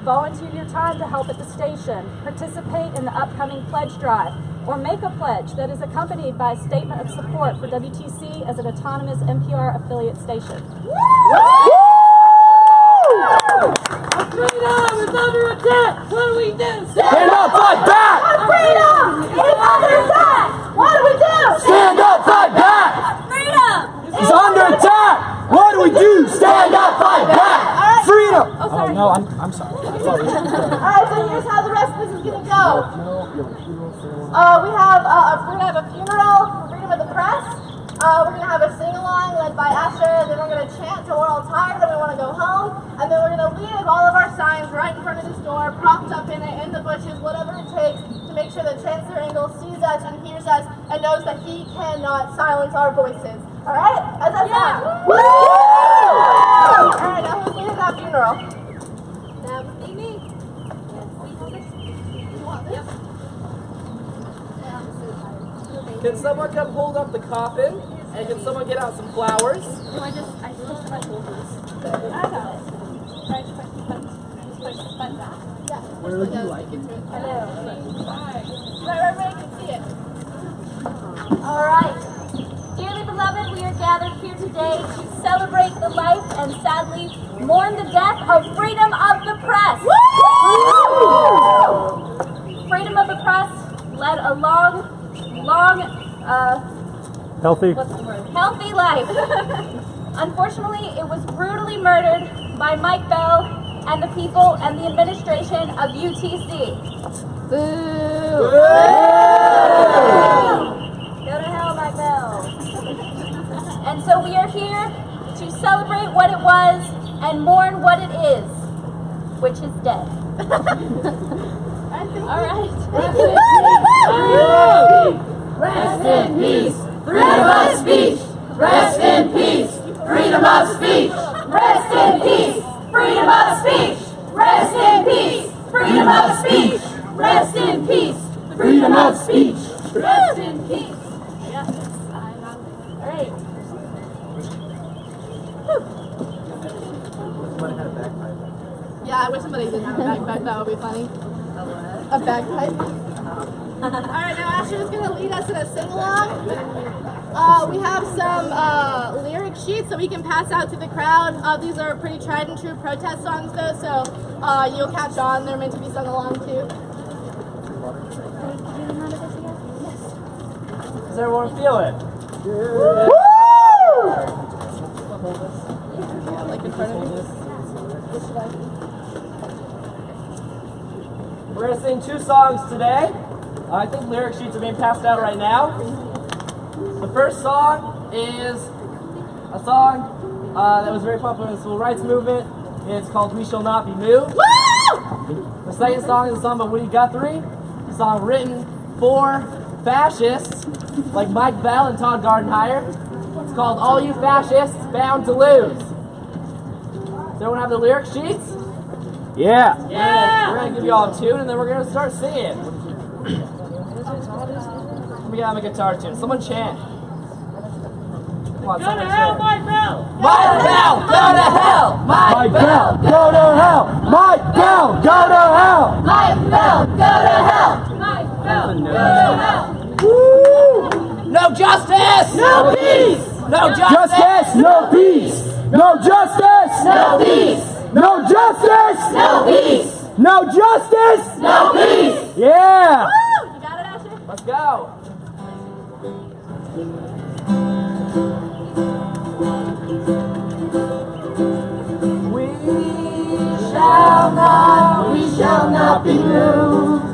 Volunteer your time to help at the station, participate in the upcoming pledge drive, or make a pledge that is accompanied by a statement of support for WUTC as an autonomous NPR affiliate station. Freedom is under attack! What do we do? Stand up, fight back! Our freedom is under attack! What do we do? Stand up, fight back! Freedom is under attack! What do we do? Stand up, fight back! Freedom! Oh, no, I'm sorry. Alright, so here's how the rest of this is going to go. We're going to have a funeral for freedom of the press. We're going to have a sing-along led by Asher, then we're going to chant till we're all tired and we want to go home, and then we're going to leave all of our signs right in front of this door, propped up in it, in the bushes, whatever it takes, to make sure that Chancellor Engel sees us and hears us and knows that he cannot silence our voices. Alright? How's that sound? Woo! Alright, now who's leading that funeral? That would be me. Yes. Can someone come hold up the coffin? And can someone get out some flowers? I just touch these. I got it. Where would you like it? Everybody can see it. All right. Dearly beloved, we are gathered here today to celebrate the life and sadly mourn the death of freedom of the press. Freedom of the press led a healthy life. Unfortunately, it was brutally murdered by Mike Bell and the people and the administration of UTC. Boo! Boo! Go to hell, Mike Bell. So we are here to celebrate what it was and mourn what it is, which is dead. All right. Rest in peace, freedom of speech. Rest in peace, freedom of speech. Rest in peace, freedom of speech. Rest in peace, freedom of speech. Rest in peace, freedom of speech. Rest in peace. Yes. All right. Yeah, I wish somebody did have a bagpipe. That would be funny. A bagpipe. All right, now Ashley's going to lead us in a sing-along. We have some lyric sheets that we can pass out to the crowd. These are pretty tried and true protest songs, though, so you'll catch on. They're meant to be sung along, too. Does everyone feel it? Woo! Like in front of you. We're going to sing 2 songs today. I think lyric sheets are being passed out right now. The first song is a song that was very popular in the civil rights movement. It's called We Shall Not Be Moved. Woo! The second song is a song by Woody Guthrie. A song written for fascists like Mike Bell and Todd Gardenhire. It's called All You Fascists Bound to Lose. Does everyone have the lyric sheets? Yeah. We're going to give you all a tune and then we're going to start singing. We got a guitar tune. Someone chant. Come on, someone chant. Mike Bell! Mike Bell, go to hell! Mike Bell, go to hell! Mike Bell, go to hell! Mike Bell, go to hell! Mike Bell, go to hell. Woo! No justice! No peace! No justice! Justice, no peace! No justice! No peace! No justice! No peace! No justice! No peace! Yeah! You got it, Ashley? Let's go! We shall not be moved.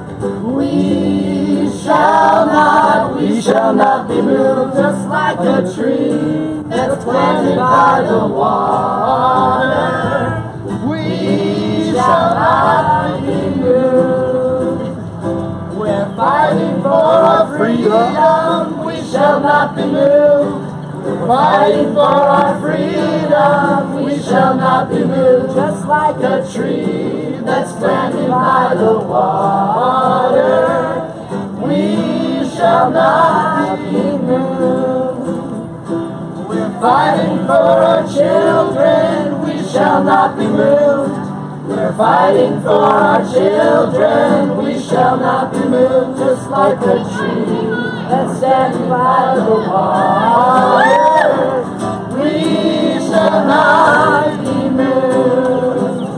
We shall not be moved. Just like a tree that's planted by the water. We shall not be moved. We're fighting for our freedom. We shall not be moved. We're fighting for our freedom. We shall not be moved. Just like a tree that's planted by the water. We shall not be moved. We're fighting for our children. We shall not be moved. We're fighting for our children. We shall not be moved. Just like a tree that's standing by the water. We shall not be moved.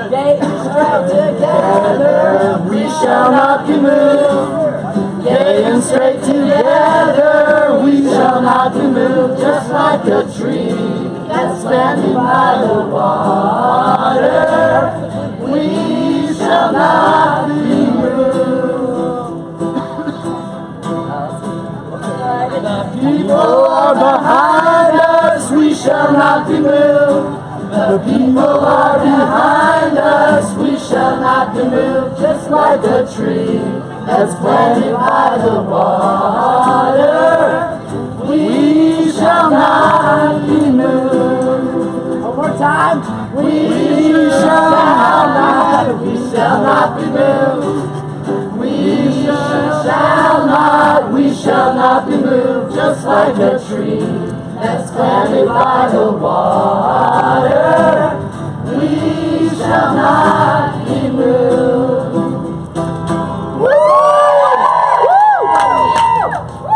Gay and straight together. We shall not be moved. Gay and straight together. We shall not be moved. Just like a tree that's standing by the water. We shall not be moved. The people are behind us, we shall not be moved. The people are behind us, we shall not be moved. Just like a tree that's planted by the water. We shall not be moved. One more time. We shall not be moved. We shall not be moved. Just like a tree that's planted by the water. We shall not be moved.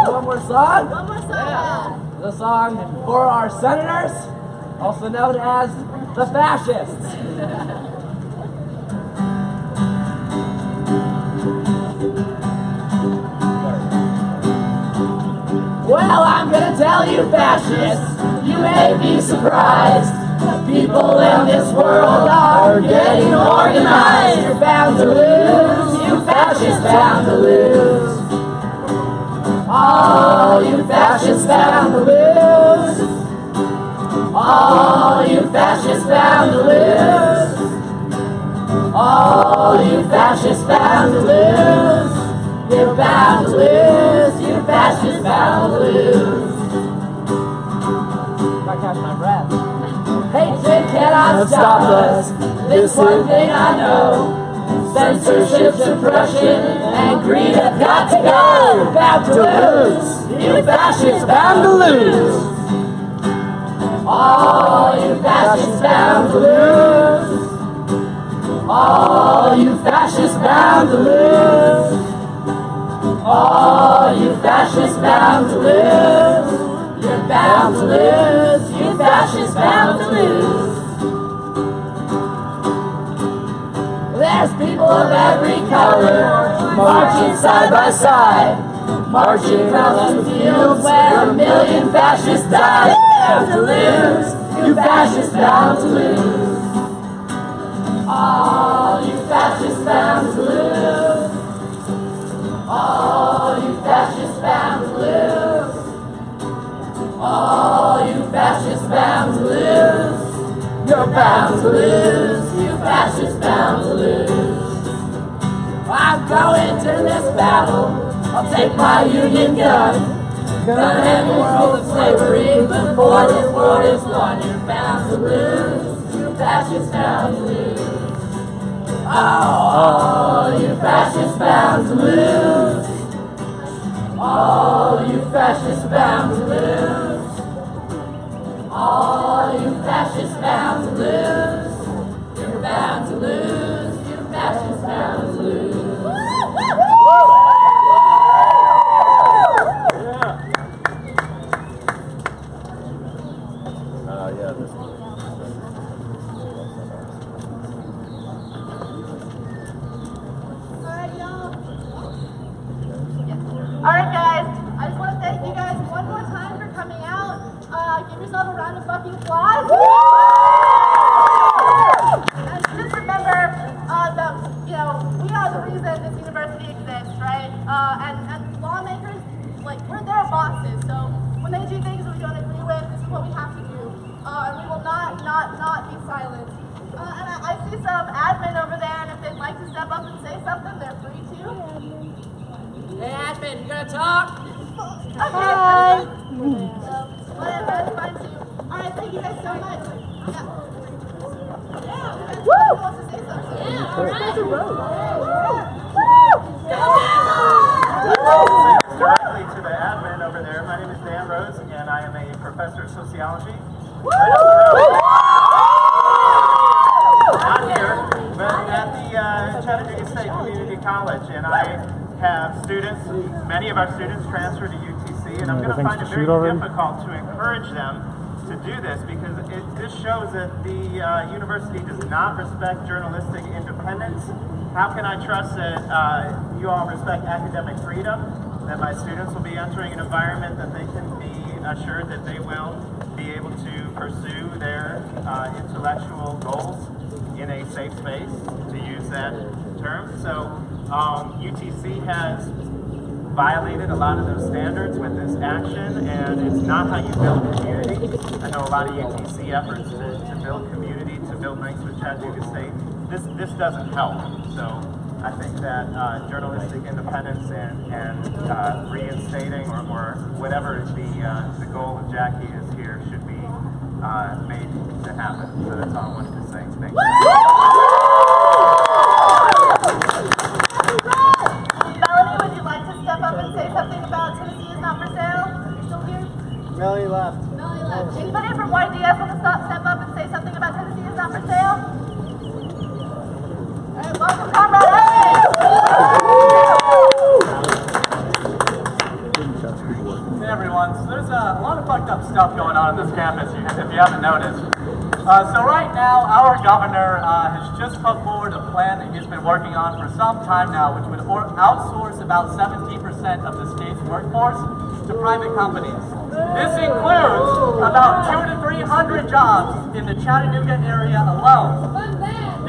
One more song? One more song. The song for our senators, also known as the fascists. Well, I'm gonna tell you fascists, you may be surprised. The people in this world are getting organized. You're bound to lose, you fascists bound to lose. Oh, you fascists bound to lose. All you fascists bound to lose. All you fascists bound to lose. You're bound to lose. You fascists bound to lose. I catch my breath. Hatred cannot stop us. This one thing I know. Censorship, suppression, and greed have got to go. You're bound to lose. You fascists bound to lose. All you fascists bound to lose. All you fascists bound to lose. All you fascists bound to lose. You're bound to lose. You fascists bound to lose. There's people of every color marching side by side, marching across the fields where a million fascists died. Bound to lose. You fascists bound to lose. All you fascists bound to lose. All you fascists bound to lose. All you fascists bound to lose. You're bound to lose. You fascists bound to lose. I'm going to this battle. I'll take my Union gun. Gonna end the world of slavery before this world is won. You're bound to lose. You fascists bound to lose. All you fascists bound to lose. All you fascists bound to lose. All you fascists bound to lose. You're bound to lose. You fascists bound to lose. Alright guys, I just want to thank you guys one more time for coming out. Give yourself a round of fucking applause. And just remember that, we are the reason this university exists, right? And lawmakers, we're their bosses, so when they do things that we don't agree with, this is what we have to do. And we will not be silent. And I see some admin over there, and if they'd like to step up and say something, they're free to. Hey, admin, you gonna talk? Okay. Hi. Whatever, that's fine too. Alright, thank you guys so much. Yeah. Woo! Wants to say something. Yeah, alright. Directly to the admin over there. My name is Dan Rose, and I am a professor of sociology. Not here, but at the Chattanooga State Community College, and I have students, many of our students transfer to UTC, and I'm going to find it very difficult to encourage them to do this because this shows that the university does not respect journalistic independence. How can I trust that you all respect academic freedom, that my students will be entering an environment that they can be assured that they will be able to pursue their intellectual goals in a safe space, to use that term. So UTC has violated a lot of those standards with this action, and it's not how you build community. I know a lot of UTC efforts to build community, to build links with Chattanooga State. This doesn't help. So I think that journalistic independence and reinstating or whatever the goal of Jacqui is here should be made to happen. So that's all I wanted to say. Thank you. Melanie, would you like to step up and say something about Tennessee is not for sale? You're still here? Melanie left. Melanie left. Anybody from YDS want to step up and say something about Tennessee is not for sale? Alright, welcome, comrade. Hey everyone, so there's a lot of fucked up stuff going on this campus if you haven't noticed. So right now, our governor has just put forward a plan that he's been working on for some time now, which would outsource about 70% of the state's workforce to private companies. This includes about 200 to 300 jobs in the Chattanooga area alone.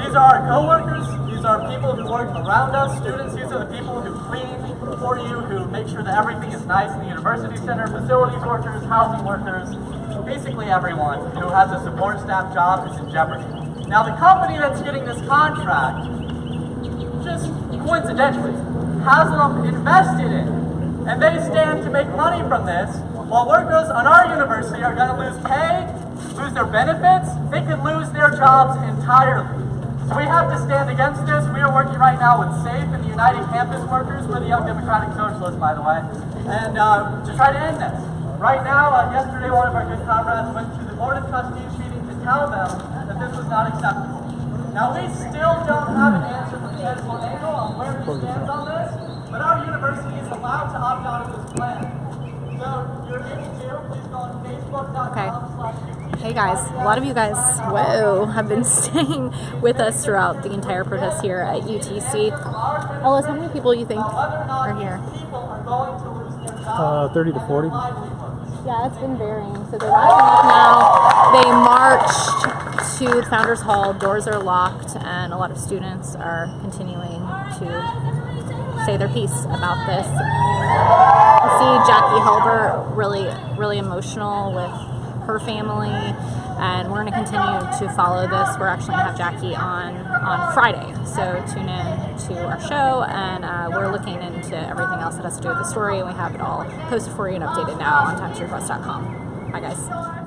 These are our co-workers, these are people who work around us, students, these are the people who clean for you, who make sure that everything is nice in the university center, facilities workers, housing workers. basically everyone who has a support staff job is in jeopardy. Now the company that's getting this contract, just coincidentally, has them invested in, and they stand to make money from this, while workers on our university are going to lose pay, lose their benefits, they could lose their jobs entirely. So we have to stand against this. We are working right now with SAFE and the United Campus Workers, we're the Young Democratic Socialists, by the way, and to try to end this. Right now, yesterday one of our good comrades went to the Board of Trustees meeting to tell them that this was not acceptable. Now we still don't have an answer from Chancellor Nagel on where he stands on this, but our university is allowed to opt out of this plan. So you're able to, please go on Facebook.com/UTC. Hey guys, a lot of you guys, whoa, have been staying with us throughout the entire protest here at UTC. Ellis, how many people do you think are here? 30 to 40. Yeah, it's been varying. So they're wrapping up now. They marched to Founders Hall. Doors are locked, and a lot of students are continuing to say their piece about this. I see Jacqui Helbert really emotional with her family, and we're going to continue to follow this. We're actually going to have Jacqui on Friday, so tune in to our show, and we're looking into everything else that has to do with the story, and we have it all posted for you and updated now on timesrequest.com. Bye guys.